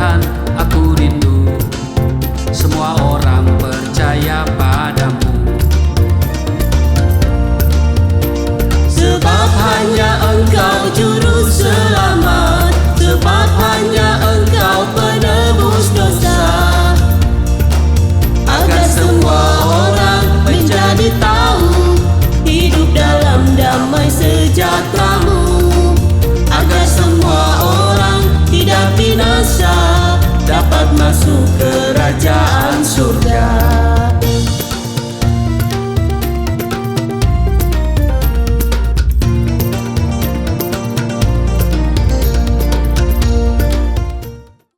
Tuhan, aku rindu semua orang percaya padamu. Sebab hanya Engkau juru selamat, sebab hanya Engkau penebus dosa, agar semua orang menjadi tahu hidup dalam damai sejahtera-Mu, agar semua orang tidak binasa, dapat masuk kerajaan surga.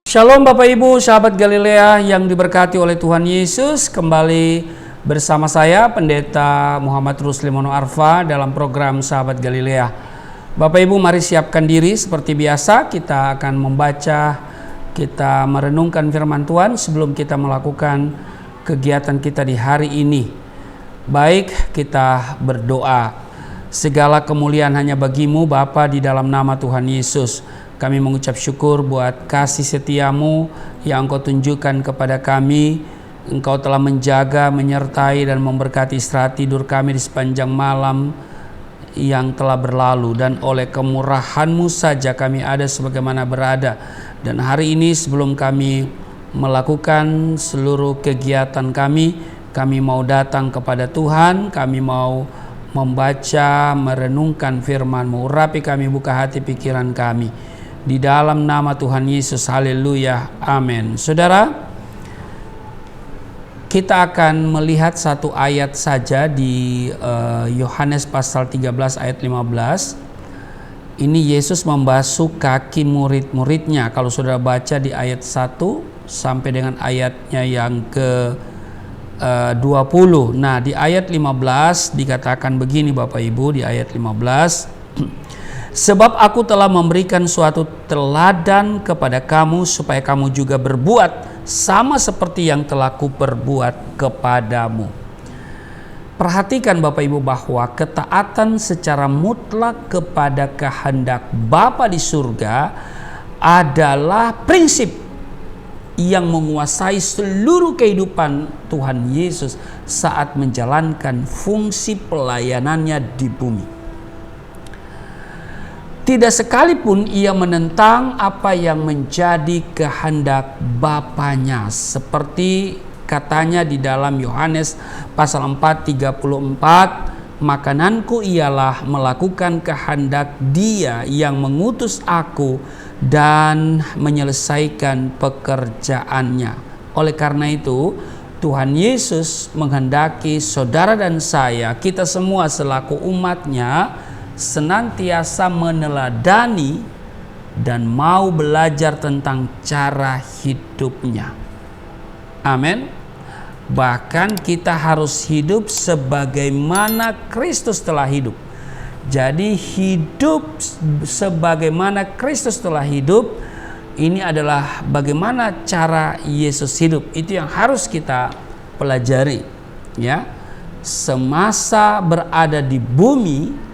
Shalom Bapak Ibu, sahabat Galilea yang diberkati oleh Tuhan Yesus. Kembali bersama saya Pendeta Muhammad Rusli Mono Arfa dalam program Sahabat Galilea. Bapak Ibu, mari siapkan diri seperti biasa. Kita akan membaca, kita merenungkan firman Tuhan sebelum kita melakukan kegiatan kita di hari ini. Baik, kita berdoa. Segala kemuliaan hanya bagi-Mu Bapa, di dalam nama Tuhan Yesus. Kami mengucap syukur buat kasih setia-Mu yang Engkau tunjukkan kepada kami. Engkau telah menjaga, menyertai dan memberkati istirahat tidur kami di sepanjang malam yang telah berlalu. Dan oleh kemurahan-Mu saja kami ada sebagaimana berada. Dan hari ini sebelum kami melakukan seluruh kegiatan kami mau datang kepada Tuhan. Kami mau membaca, merenungkan firman-Mu. Urapi kami, buka hati pikiran kami. Di dalam nama Tuhan Yesus, haleluya, amin. Saudara, kita akan melihat satu ayat saja di Yohanes pasal 13 ayat 15. Ini Yesus membasuh kaki murid-muridnya. Kalau saudara baca di ayat 1 sampai dengan ayatnya yang ke 20. Nah, di ayat 15 dikatakan begini Bapak Ibu, di ayat 15. Sebab aku telah memberikan suatu teladan kepada kamu supaya kamu juga berbuat sama seperti yang telah kuperbuat kepadamu. Perhatikan Bapak Ibu bahwa ketaatan secara mutlak kepada kehendak Bapa di surga adalah prinsip yang menguasai seluruh kehidupan Tuhan Yesus saat menjalankan fungsi pelayanannya di bumi. Tidak sekalipun ia menentang apa yang menjadi kehendak Bapanya, seperti katanya di dalam Yohanes pasal 4:34, makananku ialah melakukan kehendak Dia yang mengutus aku dan menyelesaikan pekerjaannya. Oleh karena itu, Tuhan Yesus menghendaki saudara dan saya, kita semua selaku umatnya, senantiasa meneladani dan mau belajar tentang cara hidupnya. Amin. Bahkan kita harus hidup sebagaimana Kristus telah hidup. Jadi hidup sebagaimana Kristus telah hidup, ini adalah bagaimana cara Yesus hidup. Itu yang harus kita pelajari, ya. Semasa berada di bumi,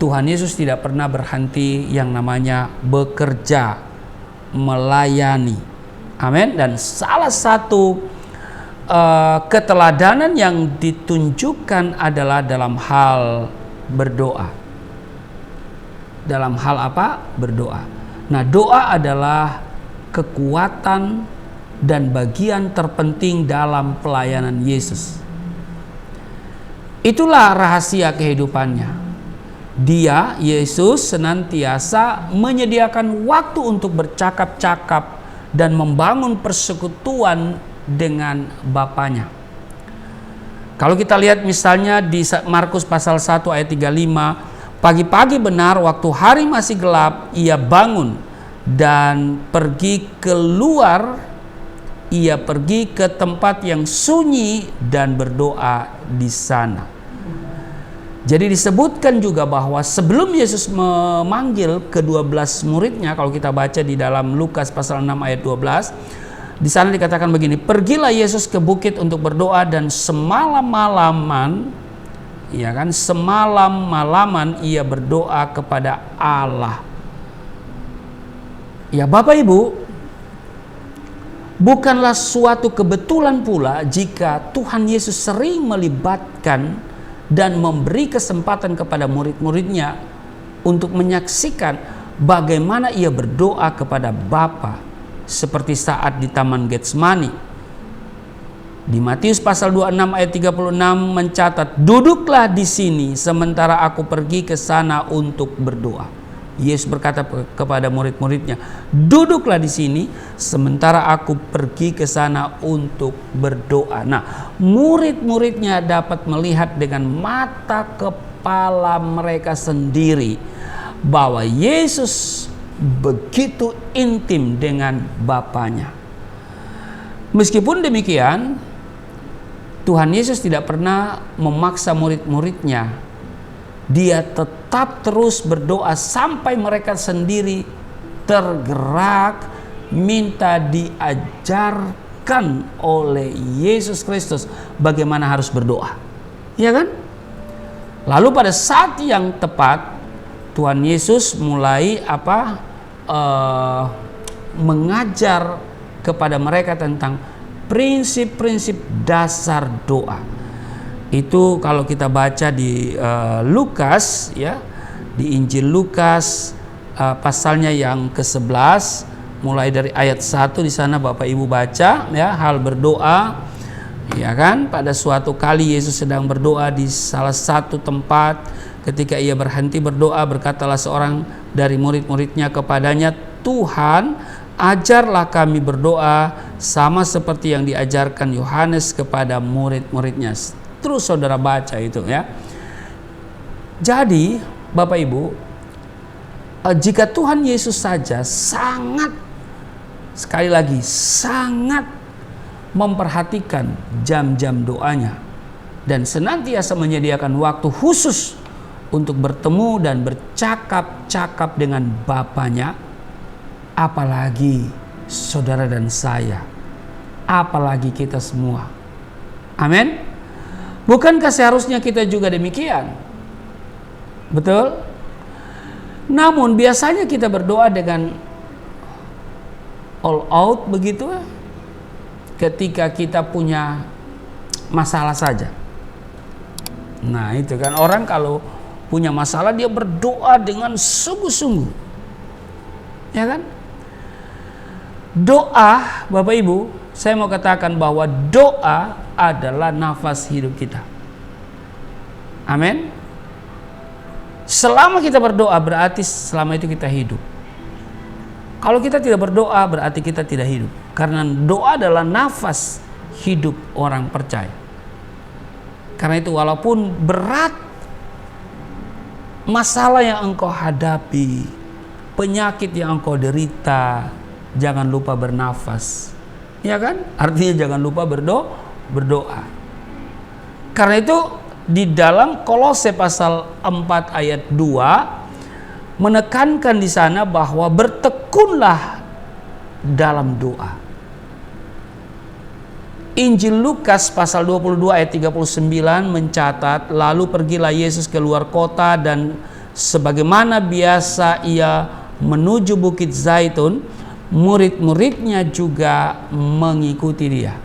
Tuhan Yesus tidak pernah berhenti yang namanya bekerja, melayani. Amin. Dan salah satu keteladanan yang ditunjukkan adalah dalam hal berdoa. Dalam hal apa? Berdoa. Nah, doa adalah kekuatan dan bagian terpenting dalam pelayanan Yesus. Itulah rahasia kehidupannya. Dia, Yesus, senantiasa menyediakan waktu untuk bercakap-cakap dan membangun persekutuan dengan Bapanya. Kalau kita lihat misalnya di Markus pasal 1 ayat 35, pagi-pagi benar waktu hari masih gelap, ia bangun dan pergi keluar, ia pergi ke tempat yang sunyi dan berdoa di sana. Jadi disebutkan juga bahwa sebelum Yesus memanggil ke-12 muridnya, kalau kita baca di dalam Lukas pasal 6 ayat 12, di sana dikatakan begini, pergilah Yesus ke bukit untuk berdoa dan semalam-malaman, ya kan, semalam-malaman ia berdoa kepada Allah. Ya Bapak Ibu, Bukanlah suatu kebetulan pula jika Tuhan Yesus sering melibatkan dan memberi kesempatan kepada murid-muridnya untuk menyaksikan bagaimana ia berdoa kepada Bapa, seperti saat di Taman Getsemani. Di Matius pasal 26 ayat 36 mencatat, "Duduklah di sini sementara aku pergi ke sana untuk berdoa." Yesus berkata kepada murid-muridnya, "Duduklah di sini sementara aku pergi ke sana untuk berdoa." Nah, murid-muridnya dapat melihat dengan mata kepala mereka sendiri bahwa Yesus begitu intim dengan Bapanya. Meskipun demikian, Tuhan Yesus tidak pernah memaksa murid-muridnya. Dia tetap terus berdoa sampai mereka sendiri tergerak minta diajarkan oleh Yesus Kristus bagaimana harus berdoa. Ya kan? Lalu pada saat yang tepat Tuhan Yesus mulai mengajar kepada mereka tentang prinsip-prinsip dasar doa. Itu kalau kita baca di Lukas, ya, di Injil Lukas pasalnya yang ke-11 mulai dari ayat 1 di sana Bapak Ibu baca, ya, hal berdoa, ya kan? Pada suatu kali Yesus sedang berdoa di salah satu tempat. Ketika ia berhenti berdoa, berkatalah seorang dari murid-muridnya kepadanya, "Tuhan, ajarlah kami berdoa sama seperti yang diajarkan Yohanes kepada murid-muridnya." Terus saudara baca itu, ya. Jadi Bapak Ibu, jika Tuhan Yesus saja sangat, sekali lagi, sangat memperhatikan jam-jam doanya dan senantiasa menyediakan waktu khusus untuk bertemu dan bercakap-cakap dengan Bapanya, apalagi saudara dan saya, apalagi kita semua. Amin. Bukankah seharusnya kita juga demikian? Betul? Namun biasanya kita berdoa dengan all out begitu, ketika kita punya masalah saja. Nah itu kan, orang kalau punya masalah dia berdoa dengan sungguh-sungguh, ya kan? Doa, Bapak Ibu, saya mau katakan bahwa doa adalah nafas hidup kita. Amin. Selama kita berdoa berarti selama itu kita hidup. Kalau kita tidak berdoa berarti kita tidak hidup. Karena doa adalah nafas hidup orang percaya. Karena itu walaupun berat masalah yang engkau hadapi, penyakit yang engkau derita, jangan lupa bernafas. Ya kan? Artinya jangan lupa berdoa. Karena itu di dalam Kolose pasal 4 ayat 2 menekankan di sana bahwa bertekunlah dalam doa. Injil Lukas pasal 22 ayat 39 mencatat, "Lalu pergilah Yesus keluar kota dan sebagaimana biasa ia menuju Bukit Zaitun, murid-muridnya juga mengikuti dia."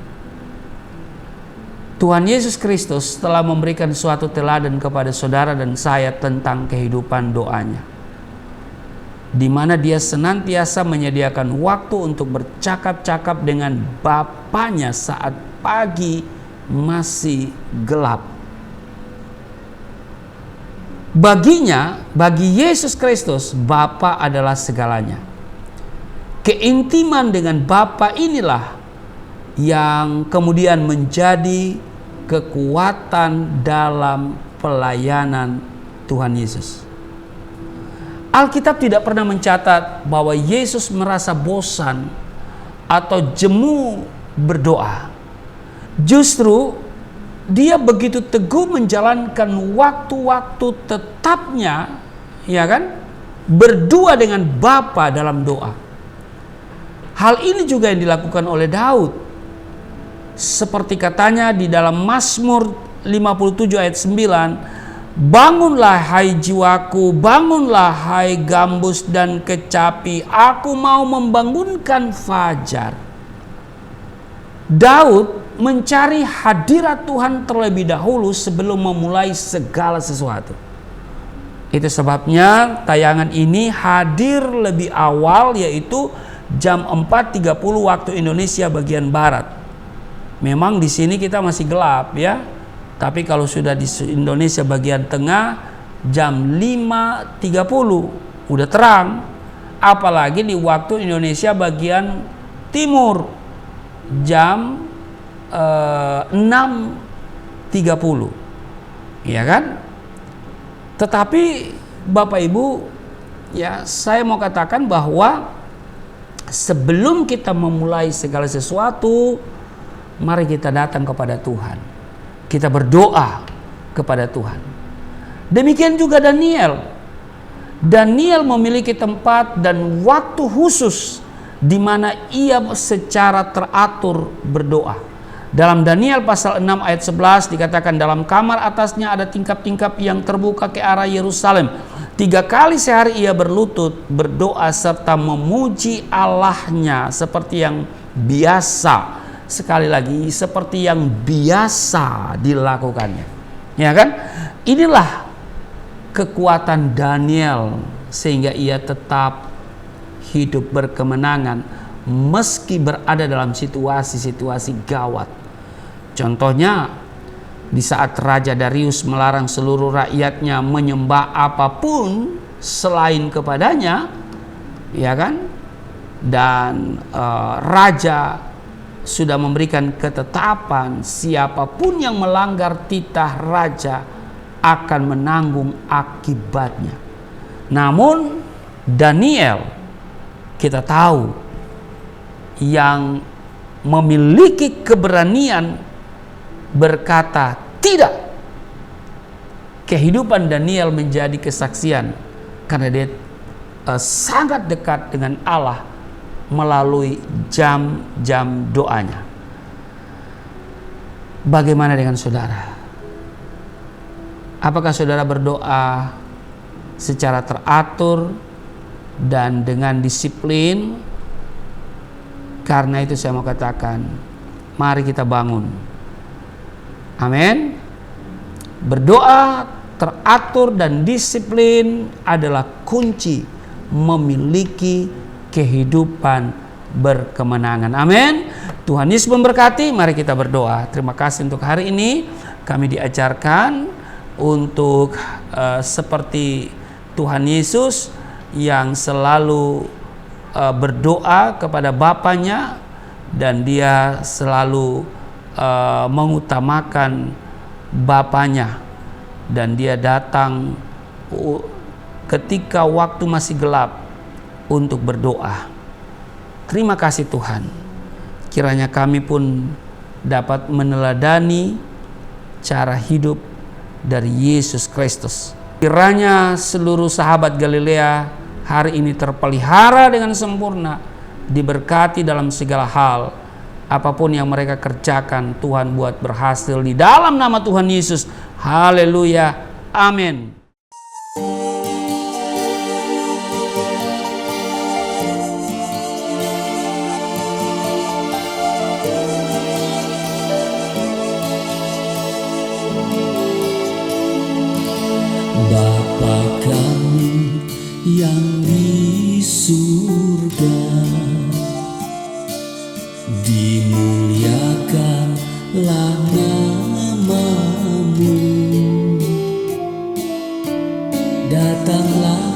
Tuhan Yesus Kristus telah memberikan suatu teladan kepada saudara dan saya tentang kehidupan doanya, di mana dia senantiasa menyediakan waktu untuk bercakap-cakap dengan Bapanya saat pagi masih gelap. Bagi Yesus Kristus, Bapa adalah segalanya. Keintiman dengan Bapa inilah yang kemudian menjadi kekuatan dalam pelayanan Tuhan Yesus. Alkitab tidak pernah mencatat bahwa Yesus merasa bosan atau jemu berdoa. Justru dia begitu teguh menjalankan waktu-waktu tetapnya, ya kan, berdua dengan Bapa dalam doa. Hal ini juga yang dilakukan oleh Daud. Seperti katanya di dalam Mazmur 57 ayat 9, "Bangunlah hai jiwaku, bangunlah hai gambus dan kecapi, aku mau membangunkan fajar." Daud mencari hadirat Tuhan terlebih dahulu sebelum memulai segala sesuatu. Itu sebabnya tayangan ini hadir lebih awal, yaitu jam 4.30 waktu Indonesia bagian Barat. Memang di sini kita masih gelap ya. Tapi kalau sudah di Indonesia bagian tengah jam 5.30 udah terang. Apalagi di waktu Indonesia bagian timur jam 6.30. Ya kan? Tetapi Bapak Ibu, ya saya mau katakan bahwa sebelum kita memulai segala sesuatu, mari kita datang kepada Tuhan. Kita berdoa kepada Tuhan. Demikian juga Daniel. Daniel memiliki tempat dan waktu khusus di mana ia secara teratur berdoa. Dalam Daniel pasal 6 ayat 11 dikatakan, dalam kamar atasnya ada tingkap-tingkap yang terbuka ke arah Yerusalem. 3 kali sehari ia berlutut, berdoa serta memuji Allahnya seperti yang biasa. Sekali lagi, seperti yang biasa dilakukannya. Ya kan? Inilah kekuatan Daniel sehingga ia tetap hidup berkemenangan meski berada dalam situasi-situasi gawat. Contohnya, di saat Raja Darius melarang seluruh rakyatnya menyembah apapun selain kepadanya, ya kan? Dan raja sudah memberikan ketetapan siapapun yang melanggar titah raja akan menanggung akibatnya. Namun Daniel, kita tahu, yang memiliki keberanian berkata tidak. Kehidupan Daniel menjadi kesaksian karena dia sangat dekat dengan Allah melalui jam-jam doanya. Bagaimana dengan saudara? Apakah saudara berdoa secara teratur dan dengan disiplin? Karena itu saya mau katakan, mari kita bangun. Amin. Berdoa teratur dan disiplin adalah kunci memiliki kehidupan berkemenangan. Amin. Tuhan Yesus memberkati. Mari kita berdoa. Terima kasih untuk hari ini. Kami diajarkan untuk seperti Tuhan Yesus yang selalu berdoa kepada Bapanya, dan dia selalu mengutamakan Bapanya, dan dia datang ketika waktu masih gelap untuk berdoa. Terima kasih Tuhan. Kiranya kami pun dapat meneladani cara hidup dari Yesus Kristus. Kiranya seluruh sahabat Galilea hari ini terpelihara dengan sempurna, diberkati dalam segala hal. Apapun yang mereka kerjakan, Tuhan buat berhasil di dalam nama Tuhan Yesus. Haleluya. Amin. Bapa kami yang di surga, dimuliakanlah nama-Mu. Datanglah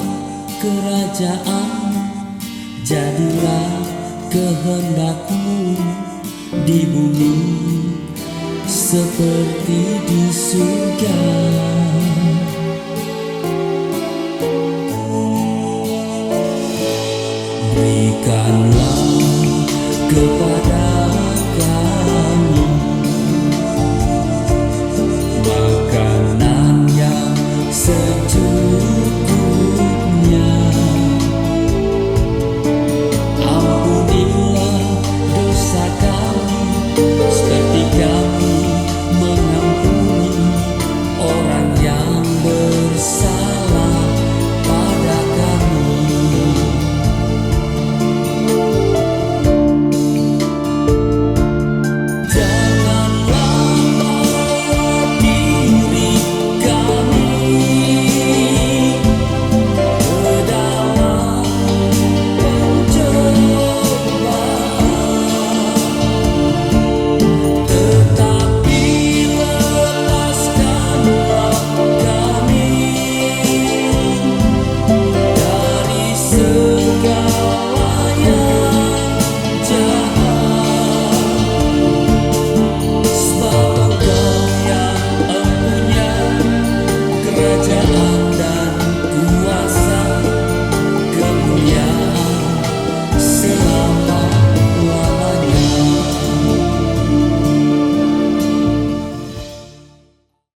kerajaan, jadilah kehendak-Mu di bumi seperti di surga. Berikanlah kepada kami makanan yang secukupnya. Ampunilah dosa kami seperti kami mengampuni orang yang bersalah pada kami. kerajaan